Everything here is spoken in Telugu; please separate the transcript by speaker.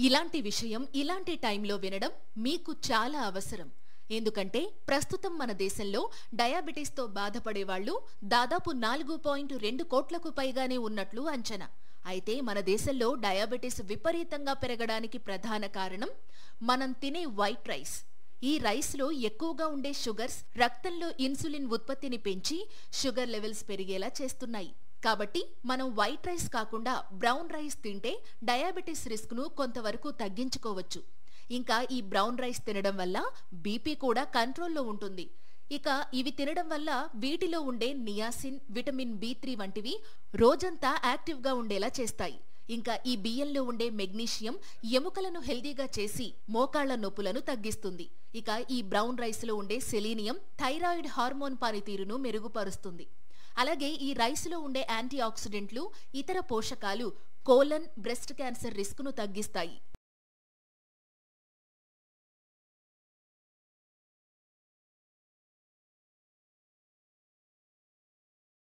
Speaker 1: ఇలాంటి విషయం ఇలాంటి టైంలో వినడం మీకు చాలా అవసరం. ఎందుకంటే ప్రస్తుతం మన దేశంలో డయాబెటిస్తో బాధపడేవాళ్లు దాదాపు 4.2 కోట్లకు పైగానే ఉన్నట్లు అంచనా. అయితే మన దేశంలో డయాబెటిస్ విపరీతంగా పెరగడానికి ప్రధాన కారణం మనం తినే వైట్ రైస్. ఈ రైస్లో ఎక్కువగా ఉండే షుగర్స్ రక్తంలో ఇన్సులిన్ ఉత్పత్తిని పెంచి షుగర్ లెవెల్స్ పెరిగేలా చేస్తున్నాయి. కాబట్టి మనం వైట్ రైస్ కాకుండా బ్రౌన్ రైస్ తింటే డయాబెటిస్ రిస్క్ను కొంతవరకు తగ్గించుకోవచ్చు. ఇంకా ఈ బ్రౌన్ రైస్ తినడం వల్ల బీపీ కూడా కంట్రోల్లో ఉంటుంది. ఇక ఇవి తినడం వల్ల వీటిలో ఉండే నియాసిన్, విటమిన్ B3 వంటివి రోజంతా యాక్టివ్గా ఉండేలా చేస్తాయి. ఇంకా ఈ బియ్యంలో ఉండే మెగ్నీషియం ఎముకలను హెల్దీగా చేసి మోకాళ్ల నొప్పులను తగ్గిస్తుంది. ఇక ఈ బ్రౌన్ రైస్లో ఉండే సెలీనియం థైరాయిడ్ హార్మోన్ పనితీరును మెరుగుపరుస్తుంది. అలాగే ఈ రైస్లో ఉండే యాంటీ ఆక్సిడెంట్లు, ఇతర పోషకాలు కోలన్, బ్రెస్ట్ క్యాన్సర్ రిస్క్ను తగ్గిస్తాయి.